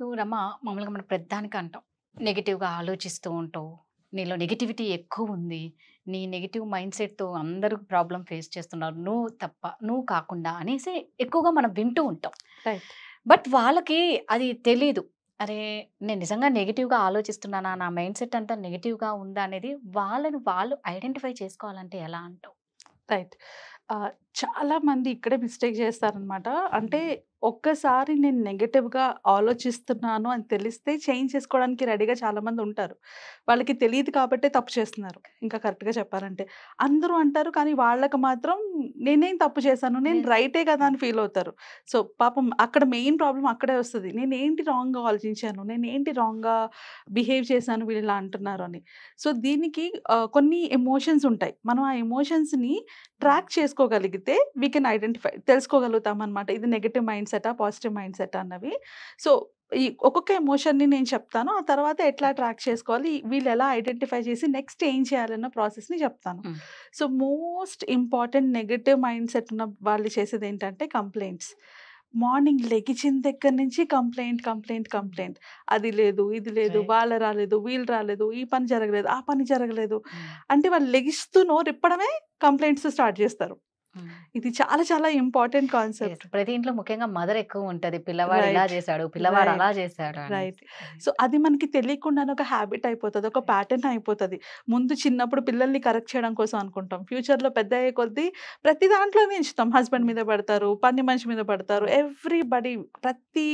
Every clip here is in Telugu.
నువ్వు రమ మామూలుగా మనం ప్రతిదానికి అంటాం. నెగెటివ్‌గా ఆలోచిస్తూ ఉంటావు. నీలో నెగటివిటీ ఎక్కువుంది. నీ నెగెటివ్ మైండ్‌సెట్‌తో అందరూ ప్రాబ్లమ్ ఫేస్ చేస్తున్నారు. నువ్వు తప్ప, నువ్వు కాకుండా అనేసి ఎక్కువగా మనం వింటూ ఉంటాం. రైట్. బట్ వాళ్ళకి అది తెలీదు. అరే! నేను నిజంగా నెగెటివ్‌గా ఆలోచిస్తున్నానా? నా మైండ్‌సెట్ అంతా నెగెటివ్‌గా ఉందా? అనేది వాళ్ళని వాళ్ళు ఐడెంటిఫై చేసుకోవాలంటే ఎలా అంటావు? రైట్. చాలా మంది ఇక్కడే మిస్టేక్ చేస్తారనమాట. అంటే హ్మ్. ఒక్కసారి నేను నెగెటివ్‌గా ఆలోచిస్తున్నాను అని తెలిస్తే చేంజ్ చేసుకోవడానికి రెడీగా చాలామంది ఉంటారు. వాళ్ళకి తెలీదు కాబట్టే తప్పు చేస్తున్నారు. ఇంకా కరెక్ట్‌గా చెప్పాలంటే. అందరూ అంటారు కానీ వాళ్ళకి మాత్రం నేనేం తప్పు చేశాను? నేను యెస్. రైటే కదా! హ్మ్. అని ఫీల్ అవుతారు. సో, పాపం అక్కడ మెయిన్ ప్రాబ్లమ్ అక్కడే వస్తది. నేనేంటి రాంగ్‌గా ఆలోచించాను? నేనేంటి రాంగ్‌గా బిహేవ్ చేశాను వీళ్ళిలా అంటున్నారు అని. సో, దీనికి కొన్ని ఎమోషన్స్ ఉంటాయి. మనం ఆ ఎమోషన్స్‌ని ట్రాక్ చేసుకోగలిగితే వీ కెన్ ఐడెంటిఫై తెలుసుకోగలుగుతామనమాట. ఇది నెగెటివ్ మైండ్ సెటా? పాజిటివ్ మైండ్ సెటా? అన్నవి. సో, ఈ ఒక్కొక్క ఎమోషన్‌ని నేను చెప్తాను. ఆ తర్వాత ఎట్లా ట్రాక్ చేసుకోవాలి? వీళ్ళెలా ఐడెంటిఫై చేసి నెక్స్ట్ ఏం చేయాలన్న ప్రాసెస్‌ని చెప్తాను. హ్మ్. So, most important negative mind set ఉన్న వాళ్ళు చేసేదేంటంటే కంప్లెయింట్స్. మార్నింగ్ లెగిచిన దగ్గర నుంచి కంప్లెయింట్, కంప్లెయింట్, హ్మ్. కంప్లెయింట్. అది లేదు, ఇది లేదు, రైట్. వాళ్ళు రాలేదు, వీళ్ళు రాలేదు, ఈ పని జరగలేదు, ఆ పని జరగలేదు. హ్మ్. అంటే వాళ్ళు లెగిస్తూ నోరిప్పడమే కంప్లెయింట్స్ స్టార్ట్ జేస్తారు. హ్మ్. ఇది చాలా చాలా ఇంపార్టెంట్ యెస్. కాన్సెప్ట్. ప్రతి ఇంట్లో ముఖ్యంగా మదర్ ఎక్కువుంటది. పిల్లవాడు ఇలా రైట్. చేశాడు, పిల్లవాడు అలా రైట్. చేశాడు రైట్. అనేసి. సో, అది మనకి తెలియకుండానే ఒక హాబిట్ అయిపోతది. ఒక రైట్. ప్యాటర్న్ అయిపోతది. ముందు చిన్నప్పుడు పిల్లల్ని కరెక్ట్ చేయడం కోసం అనుకుంటాం. ఫ్యూచర్‌లో పెద్దయ్యే కొద్దీ ప్రతి దాంట్లోనే ఎంచుతాం. హస్బెండ్ మీద యెస్. పడతారు, పని మనిషి మీద పడతారు. అవును. ఎవ్రీబడీ ప్రతి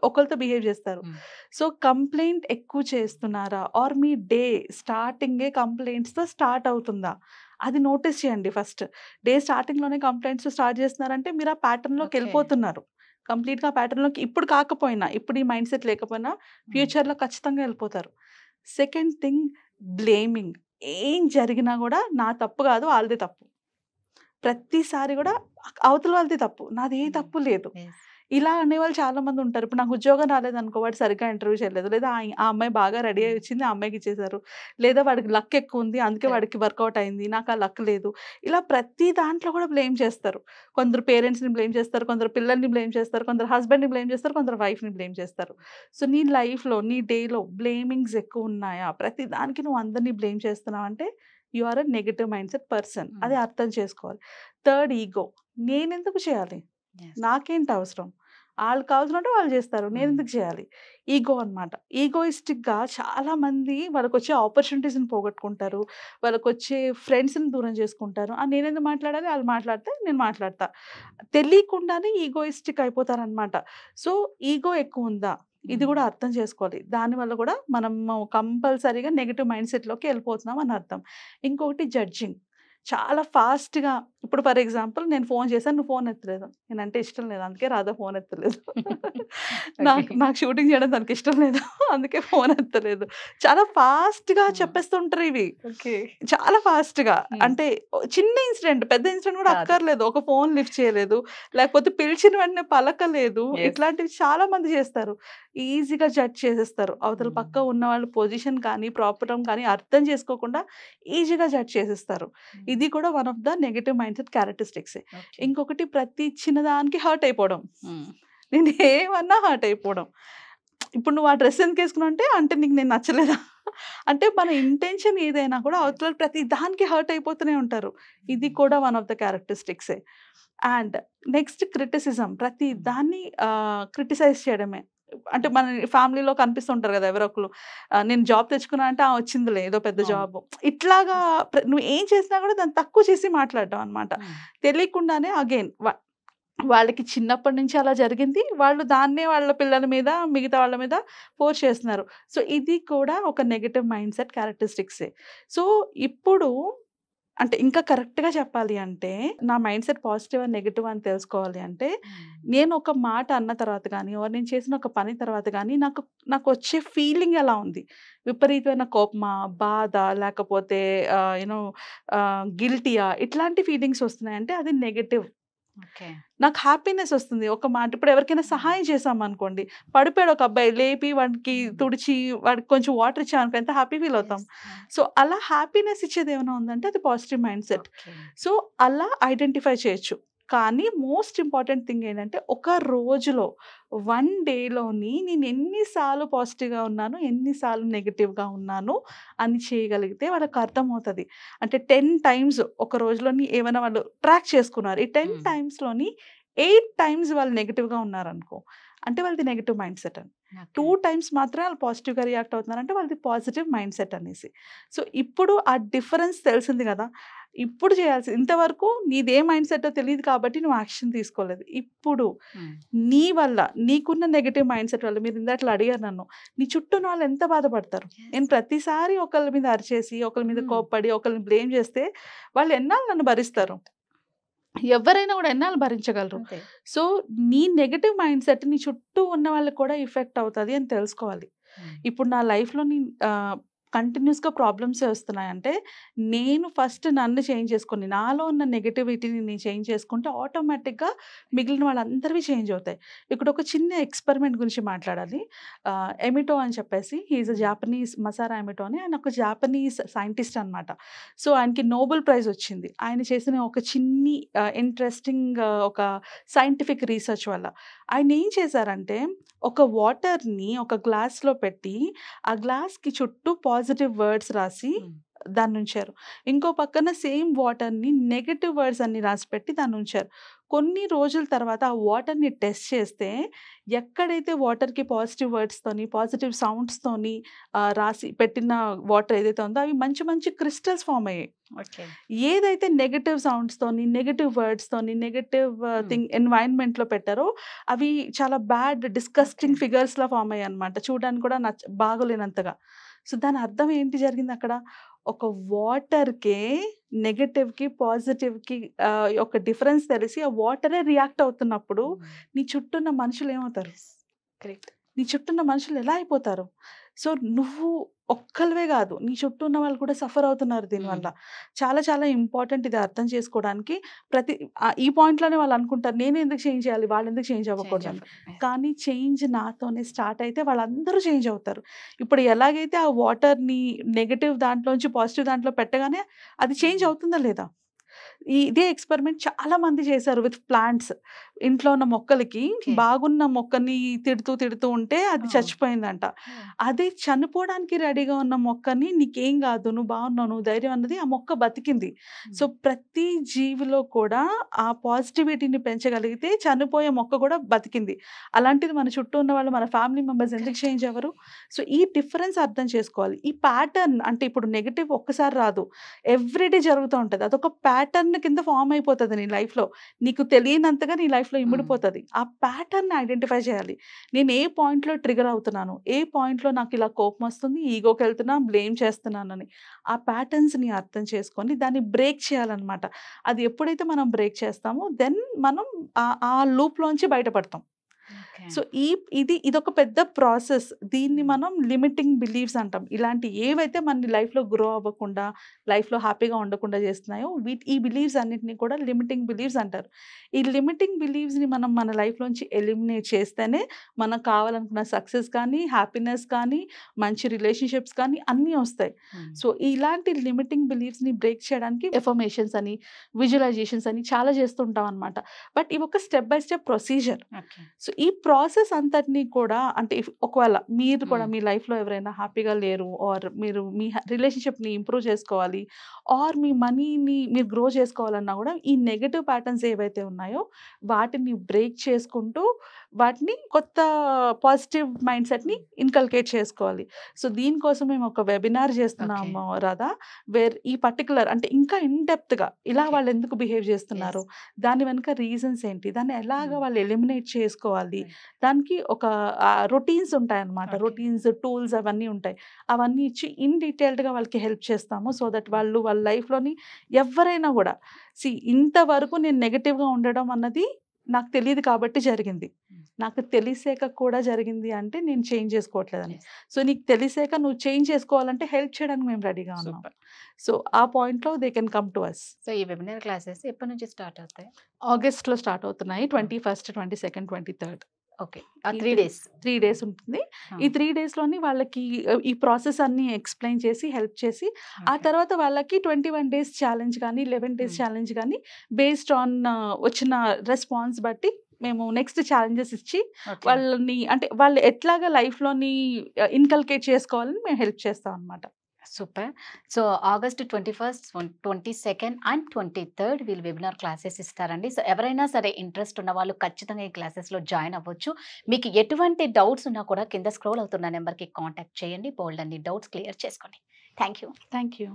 ఒకళ్ళతో బిహేవ్ చేస్తారు. హ్మ్. సో, కంప్లెయింట్ ఎక్కువ చేస్తున్నారా? ఆర్ మీ డే స్టార్టింగే కంప్లెయింట్స్‌తో స్టార్ట్ అవుతుందా? అది నోటీస్ చేయండి ఫస్ట్. డే స్టార్టింగ్‌లోనే కంప్లెయింట్స్ స్టార్ట్ చేస్తున్నారంటే మీరు ఆ ఓకే. ప్యాటర్న్‌లోకెళ్ళిపోతున్నారు. కంప్లీట్‌గా ప్యాటర్న్‌లోకి ఇప్పుడు కాకపోయినా, ఇప్పుడు ఈ మైండ్‌సెట్ లేకపోయినా హ్మ్. ఫ్యూచర్‌లో ఖచ్చితంగా ఎళ్ళిపోతారు. Second thing blaming. ఏం జరిగినా గూడా నా తప్పు గాదు ఆళ్ళదే తప్పు. ప్రతిసారి గూడా అవతల వాళ్ళది తప్పు. నాదే హ్మ్. తప్పు లేదు. యెస్. ఇలా అనేవాళ్ళు చాలా మందుంటారు. ఇప్పుడు నాకు ఉద్యోగం రాలేదనుకో, వాడు సరిగ్గా ఇంటర్వ్యూ చేయలేదు. లేదా ఆ అమ్మాయి బాగా రెడీ అయ్యి హ్మ్. వచ్చింది. ఆ అమ్మాయికి ఇచ్చేసారు. లేదా వాడికి లక్ ఎక్కువుంది. అందుకే కరెక్ట్. వాడికి వర్కౌట్ అయింది. నాకు ఆ లక్ లేదు. ఇలా ప్రతి దాంట్లో కూడా బ్లేమ్ చేస్తారు. కొందరు పేరెంట్స్‌ని బ్లేమ్ చేస్తారు. కొందరు పిల్లల్ని బ్లేమ్ చేస్తారు. కొందరు హస్బెండ్‌ని బ్లేమ్ చేస్తారు. కొందరు వైఫ్‌ని బ్లేమ్ చేస్తారు. సో, నీ లైఫ్‌లో, నీ డేలో బ్లేమింగ్స్ ఎక్కువున్నాయా? ప్రతి దానికి నువ్వు అందరిని బ్లేమ్ చేస్తున్నావంటే you are a negative mindset person. Hmm. అది అర్థం చేసుకోవాలి. Third ego. నేనెందుకు చేయాలి? యెస్. నాకేంటి అవసరం? ఆళ్ళకి అవసరమంటే వాళ్ళు జేస్తారు. హ్మ్. నేనెందుకు జేయాలి? ఈగో అనమాట. ఈగోయిస్టిక్‌గా చాలామంది వాళ్ళకొచ్చే ఆపర్చునిటీస్‌ని పోగొట్టుకుంటారు. వాళ్ళకొచ్చే ఫ్రెండ్స్‌ని దూరం జేసుకుంటారు. నేనెందుకు మాట్లాడాలి? ఆళ్ళు మాట్లాడితే నేను మాట్లాడతా. తెలియకుండానే ఈగోయిస్టిక్ అయిపోతారనమాట. సో, ఈగో ఎక్కువుందా? ఇది హ్మ్. గూడా అర్థం చేసుకోవాలి. దానివల్ల గూడా మనము కంపల్సరీగా నెగెటివ్ మైండ్‌సెట్‌లోకి ఎళ్ళిపోతున్నాం అని అర్థం. ఇంకొకటి జడ్జింగ్. చాలా ఫాస్ట్‌గా ఇప్పుడు ఫర్ ఎగ్జాంపుల్ నేను ఫోను చేశాను. నువ్వు ఫోన్ ఎత్తలేదు. నేనంటే ఇష్టం లేదు. అందుకే రాధా ఫోన్ ఎత్తలేదు. ఓకే. నాకు నాకు షూటింగ్ చేయడం తనకిష్టం లేదు. అందుకే ఫోన్ ఎత్తలేదు. చాలా ఫాస్ట్‌గా ఆ! చెప్పేస్తూ ఉంటారు ఇవి. ఓకే. చాలా ఫాస్ట్‌గా. హ్మ్. అంటే చిన్న ఇన్సిడెంట్, పెద్ద ఇన్సిడెంట్ కూడా కాదు. అక్కర్లేదు. ఒక ఫోన్ లిఫ్ట్ చేయలేదు. లేకపోతే పిలిచిన వెంటనే పలకలేదు. యెస్. ఇట్లాంటివి చాలా మంది చేస్తారు. ఈజీగా జడ్జ్ చేసేస్తారు. అవతల పక్క హ్మ్. ఉన్నవాళ్ళ పొజిషన్ కానీ, ప్రాబ్లమ్ కానీ అర్థం చేసుకోకుండా ఈజీగా జడ్జ్ చేసేస్తారు. హ్మ్. ఇది కూడా one of the negative mindset క్యారెక్టరిస్టిక్సే. ఓకే. ఇంకొకటి ప్రతి చిన్నదానికి హర్ట్ అయిపోవడం. హ్మ్. నేనేమన్నా హర్ట్ అయిపోవడం. ఇప్పుడు నువ్వు ఆ డ్రెస్ ఎందుకేసుకున్నావు అంటే నీకు నేను నచ్చలేదా? అంటే మన ఇంటెన్షన్ ఏదైనా కూడా యెస్. అవతలోళ్ళు ప్రతి దానికి హర్ట్ అయిపోతూనే ఉంటారు. ఇది హ్మ్. కూడా వన్ ఆఫ్ ద క్యారెక్టరిస్టిక్సే. And next criticism. ప్రతి హ్మ్. దాన్ని క్రిటిసైజ్ చేయడమే. అంటే మన ఫ్యామిలీలో కనిపిస్తుంటారు గదా! ఎవరో ఒకళ్ళు నేను జాబ్ తెచ్చుకున్నా అంటే, ఆ! వచ్చిందిలే ఏదో పెద్ద అవును. జాబు. ఇట్లాగా యెస్. నువ్వు ఏం చేసినా గూడా దాన్ని తక్కువ చేసి మాట్లాడడం అన్నమాట. హ్మ్. తెలియకుండానే అగైన్ వాళ్ళకి చిన్నప్పటి నుంచి అలా జరిగింది. వాళ్ళు దాన్నే వాళ్ళ పిల్లల మీద, మిగతా వాళ్ళ మీద ఫోర్స్ చేస్తున్నారు. సో, ఇది కూడా ఒక నెగెటివ్ మైండ్‌సెట్ క్యారెక్టరిస్టిక్సే. సో, ఇప్పుడు అంటే ఇంకా కరెక్ట్‌గా చెప్పాలి అంటే, నా మైండ్‌సెట్ పాజిటివ్ అండ్ నెగెటివ్ అని తెలుసుకోవాలి అంటే, హ్మ్. నేను ఒక మాట అన్న తర్వాత గానీ, నేను చేసిన ఒక పని తర్వాత గానీ, నాకొచ్చే ఫీలింగ్ ఎలా ఉంది? విపరీతమైన కోపమా? బాధ? లేకపోతే గిల్టీయా? ఇట్లాంటి ఫీలింగ్స్ వస్తున్నాయంటే అది నెగెటివ్. ఓకే. నాకు హ్యాపీనెస్ ఒస్తుంది. ఒక మాట ఇప్పుడు ఎవరికైనా హ్మ్. సహాయం చేశామనుకోండి, పడిపోయాడు ఒక అబ్బాయి లేపి వాడికి హ్మ్. తుడిచి, వాడికి కొంచెం వాటర్ ఇచ్చామనుకో ఎంత హ్యాపీ ఫీల్ అవుతాం. యెస్. అవును. సో, అలా హ్యాపీనెస్ ఇచ్చేదేమైనా ఉందంటే అది పాజిటివ్ మైండ్‌సెట్. ఓకే. సో, అలా ఐడెంటిఫై చేయొచ్చు. కానీ మోస్ట్ ఇంపార్టెంట్ థింగ్ ఏంటంటే ఒక రోజులో 1 డేలోని నేను ఎన్నిసార్లు పాజిటివ్‌గా ఉన్నాను, ఎన్నిసార్లు నెగెటివ్‌గా ఉన్నాను అని చేయగలిగితే వాళ్ళకి అర్థమవుతది. అంటే 10 టైమ్స్ ఒక రోజులోని ఏమైనా వాళ్ళు ట్రాక్ చేసుకున్నారు. ఈ 10 టైమ్స్‌లోని 8 టైమ్స్ వాళ్ళు నెగెటివ్‌గా ఉన్నారనుకో, అంటే వాళ్ళది నెగెటివ్ మైండ్ సెట్ అని. 2 టైమ్స్ మాత్రమే వాళ్ళు పాజిటివ్‌గా రియాక్ట్ అవుతున్నారంటే వాళ్ళది పాజిటివ్ మైండ్ సెట్ అనేసి. సో, ఇప్పుడు ఆ డిఫరెన్స్ తెలిసింది గదా! ఇప్పుడు చేయాల్సింది ఇంతవరకు నీదే మైండ్ సెట్టో తెలీదు కాబట్టి నువ్వు యాక్షన్ తీసుకోలేదు. ఇప్పుడు నీ వల్ల నీకున్న నెగెటివ్ మైండ్ సెట్ వల్ల మీరు ఇందాకలా అడిగారు నన్ను. నీ చుట్టూ ఉన్న వాళ్ళు ఎంత బాధపడతారు. నేను ప్రతిసారి ఒకళ్ళ మీద అరిచేసి, ఒకళ్ళ మీద కోప్పడి, ఒకళ్ళని బ్లేమ్ చేస్తే వాళ్ళు ఎన్నాళ్ళు నన్ను భరిస్తారు? ఎవ్వరైనా కూడా ఎన్నాళ్ళు భరించగలరు. అంతే. సో, నీ నెగెటివ్ మైండ్ సెట్ నీ చుట్టూ ఉన్న వాళ్ళకి కూడా ఎఫెక్ట్ అవుతది అని తెలుసుకోవాలి. ఇప్పుడు నా లైఫ్‌లోని కంటిన్యూస్‌గా ప్రాబ్లమ్సే వస్తున్నాయంటే, నేను ఫస్ట్ నన్ను చేంజ్ చేసుకొని, నాలో ఉన్న నెగటివిటీని నేను చేంజ్ చేసుకుంటే ఆటోమేటిక్‌గా మిగిలిన వాళ్ళందరివి చేంజ్ అవుతాయి. ఇక్కడ ఒక చిన్న ఎక్స్‌పెరిమెంట్ గురించి మాట్లాడాలి. ఎమిటో అని చెప్పేసి he is a Japanese Masaru ఎమిటో అని ఆయన ఒక జాపనీస్ సైంటిస్ట్ అనమాట. సో, ఆయనకి నోబెల్ ప్రైజ్ వచ్చింది. ఆయన చేసిన ఒక చిన్ని ఇంట్రెస్టింగ్ ఒక సైంటిఫిక్ రీసెర్చ్ వల్ల. ఆయన ఏం చేశారంటే, ఒక వాటర్‌ని ఒక గ్లాస్‌లో పెట్టి, ఆ గ్లాస్‌కి చుట్టూ పాజిటివ్ వర్డ్స్ రాసి దాన్నుంచారు. ఇంకో పక్కన సేమ్ వాటర్‌ని నెగెటివ్ వర్డ్స్ అన్ని రాసిపెట్టి దాన్నుంచారు. కొన్ని రోజుల తర్వాత ఆ వాటర్‌ని టెస్ట్ చేస్తే, ఎక్కడైతే వాటర్‌కి పాజిటివ్ వర్డ్స్‌తోని, పాజిటివ్ సౌండ్స్‌తోని రాసి పెట్టిన వాటర్ ఏదైతే ఉందో అవి మంచి మంచి క్రిస్టల్స్ ఫార్మ్ అయ్యాయి. ఓకే. ఏదైతే నెగెటివ్ సౌండ్స్‌తోని, నెగెటివ్ వర్డ్స్‌తోని, నెగెటివ్ ఎన్వైర్న్‌మెంట్‌లో పెట్టారో అవి చాలా బ్యాడ్ డిస్గస్టింగ్ ఫిగర్స్‌లా ఫార్మ్ అయ్యాయన్నమాట. చూడడానికి కూడా బాగోలేనంతగా. సో, దాని అర్థం ఏంటి జరిగిందక్కడ? ఒక వాటర్‌కే నెగెటివ్‌కి, పాజిటివ్‌కి ఒక డిఫరెన్స్ తెలిసి ఆ వాటరే రియాక్ట్ అవుతున్నప్పుడు నీ చుట్టూ ఉన్న మనుషులు ఏమవుతారు? కరెక్ట్. నీ చుట్టూ ఉన్న మనుషులు ఎలా అయిపోతారు? సో, నువ్వు ఒక్కళ్ళవే గాదు. నీ చుట్టూ ఉన్న వాళ్ళు కూడా సఫర్ అవుతున్నారు దీనివల్ల. చాలా చాలా ఇంపార్టెంట్ ఇది అర్థం చేసుకోవడానికి. ఈ పాయింట్‌లోనే వాళ్ళు అనుకుంటారు నేనే ఎందుకు చేంజ్ చేయాలి? వాళ్ళెందుకు చేంజ్ అవ్వకూడదని. కానీ చేంజ్ నాతోనే స్టార్ట్ అయితే వాళ్ళందరూ చేంజ్ అవుతారు. ఇప్పుడు ఎలాగైతే ఆ వాటర్‌ని నెగెటివ్ దాంట్లోంచి పాజిటివ్ దాంట్లో పెట్టగానే అది చేంజ్ అవుతుందా లేదా? ఇదే ఎక్స్‌పెరిమెంట్ చాలా మంది చేశారు విత్ ప్లాంట్స్. ఇంట్లో ఉన్న మొక్కలకి ఓకే. బాగున్న మొక్కని తిడుతూ ఉంటే అది చచ్చిపోయిందంట. అదే చనిపోవడానికి రెడీగా ఉన్న మొక్కని నీకేం గాదు, నువ్వు బాగున్నావు, నువ్వు ధైర్యం అన్నది ఆ మొక్క బతికింది. సో, ప్రతి జీవిలో కూడా ఆ పాజిటివిటీని పెంచగలిగితే చనిపోయే మొక్క కూడా బతికింది. అలాంటిది మన చుట్టూ ఉన్న వాళ్ళు మన ఫ్యామిలీ మెంబర్స్ ఎందుకు చేంజ్ అవ్వరు? సో, ఈ డిఫరెన్స్ అర్థం చేసుకోవాలి. ఈ ప్యాటర్న్ అంటే ఇప్పుడు నెగెటివ్ ఒక్కసారి రాదు. ఎవ్రీడే జరుగుతూ ఉంటది. అదొక ప్యాటర్న్ కింద ఫార్మ్ అయిపోతది నీ లైఫ్‌లో. నీకు తెలియనంతగా నీ లైఫ్‌లో ఇమిడిపోతది. ఆ ప్యాటర్న్‌ని ఐడెంటిఫై చేయాలి. నేను ఏ పాయింట్‌లో ట్రిగ్గర్ అవుతున్నాను? ఏ పాయింట్‌లో నాకు ఇలా కోపం వస్తుంది? ఈగోకెళ్తున్నా, బ్లేమ్ చేస్తున్నానని. ఆ ప్యాటర్న్స్‌ని అర్థం చేసుకొని దాన్ని బ్రేక్ చేయాలన్నమాట. అది ఎప్పుడైతే మనం బ్రేక్ చేస్తామో దెన్ మనం ఆ లూప్‌లోంచి బయటపడతాం. ఓకే. సో, ఇదొక పెద్ద ప్రాసెస్. దీన్ని మనం లిమిటింగ్ బిలీఫ్స్ అంటాం. ఇలాంటి ఏవైతే మన లైఫ్‌లో గ్రో అవ్వకుండా, లైఫ్‌లో హ్యాపీగా ఉండకుండా చేస్తున్నాయో ఈ బిలీఫ్స్ అన్నిటిని కూడా లిమిటింగ్ బిలీఫ్స్ అంటారు. ఈ లిమిటింగ్ బిలీఫ్స్‌ని మనం మన లైఫ్‌లోంచి ఎలిమినేట్ చేస్తేనే మనకు కావాలనుకున్న సక్సెస్ కానీ, హ్యాపీనెస్ కానీ, మంచి రిలేషన్‌షిప్స్ కానీ అన్నీ వస్తాయి. సో, ఇలాంటి లిమిటింగ్ బిలీఫ్స్‌ని బ్రేక్ చేయడానికి ఎఫర్మేషన్స్ అని, విజువలైజేషన్స్ అని చాలా చేస్తుంటాం అన్నమాట. బట్ ఇవి ఒక step by step procedure. Okay. So, ఈ ప్రాసెస్ అంతటిని కూడా అంటే ఒకవేళ మీరు కూడా మీ లైఫ్‌లో ఎవరైనా హ్యాపీగా లేరు ఆర్ మీరు మీ రిలేషన్‌షిప్‌ని ఇంప్రూవ్ చేసుకోవాలి ఆర్ మీ మనీని మీరు గ్రో చేసుకోవాలన్నా కూడా ఈ నెగెటివ్ ప్యాటర్న్స్ ఏవైతే ఉన్నాయో వాటిని బ్రేక్ చేసుకుంటూ వాటిని కొత్త పాజిటివ్ మైండ్ సెట్‌ని ఇన్కల్కేట్ చేసుకోవాలి. సో, దీనికోసం మేము ఒక వెబినార్ చేస్తున్నాము రాధా. ఈ పర్టిక్యులర్ అంటే ఇంకా ఇన్ డెప్త్‌గా ఇలా ఓకే. వాళ్ళు ఎందుకు బిహేవ్ చేస్తున్నారు? దాని వెనుక రీజన్స్ ఏంటి? దాన్ని ఎలాగా వాళ్ళు ఎలిమినేట్ చేసుకోవాలి? దానికి ఒక రొటీన్స్ ఉంటాయన్నమాట. ఓకే. రొటీన్స్, టూల్స్ అవన్నీ ఉంటాయి. అవన్నీ ఇచ్చి ఇన్ డీటెయిల్డ్‌గా వాళ్ళకి హెల్ప్ చేస్తాము. సో దట్ వాళ్ళ లైఫ్‌లోని ఎవ్వరైనా గూడా ఇంతవరకు నేను నెగెటివ్‌గా ఉండడం అన్నది నాకు తెలీదు కాబట్టి జరిగింది. నాకు తెలిసాక కూడా జరిగింది అంటే నేను చేంజ్ చేసుకోవట్లేదని. సో, నీకు తెలిసాక నువ్వు చేంజ్ చేసుకోవాలంటే హెల్ప్ చేయడానికి మేము రెడీగా ఉన్నాం. సూపర్. సో, ఆ పాయింట్‌లో they can come to us. So, ఈ వెబినార్ క్లాసెస్ ఎప్పటి నుంచి స్టార్ట్ అవుతాయి? ఆగస్ట్‌లో స్టార్ట్ అవుతున్నాయి. 21, 22, 23. ఓకే. ఈ 3 డేస్. 3 డేస్ ఉంటుంది. ఈ 3 డేస్‌లోని వాళ్ళకి ఈ ప్రాసెస్ అన్నీ ఎక్స్‌ప్లెయిన్ చేసి, హెల్ప్ చేసి, ఆ ఓకే. తర్వాత వాళ్ళకి 21 డేస్ ఛాలెంజ్ గానీ, 11 డేస్ ఛాలెంజ్ గానీ, బేస్డ్ ఆన్ వచ్చిన రెస్పాన్స్ బట్టి మేము నెక్స్ట్ ఛాలెంజెస్ ఇచ్చి, ఓకే. వాళ్ళని అంటే వాళ్ళు ఎట్లాగా లైఫ్‌లోని ఇన్కల్కేట్ చేసుకోవాలని మేము హెల్ప్ చేస్తాం అనమాట. సూపర్. సో, ఆగస్ట్ 21, 22 అండ్ 23 వీళ్ళు వెబినార్ క్లాసెస్ ఇస్తారండి. సో, ఎవరైనా సరే ఇంట్రెస్ట్ ఉన్న వాళ్ళు ఖచ్చితంగా ఈ క్లాసెస్‌లో జాయిన్ అవ్వచ్చు. మీకు ఎటువంటి డౌట్స్ ఉన్నా కూడా కింద స్క్రోల్ అవుతున్న నెంబర్‌కి కాంటాక్ట్ చేయండి. బోలెడన్ని డౌట్స్ క్లియర్ చేసుకోండి. Thank you. Thank you.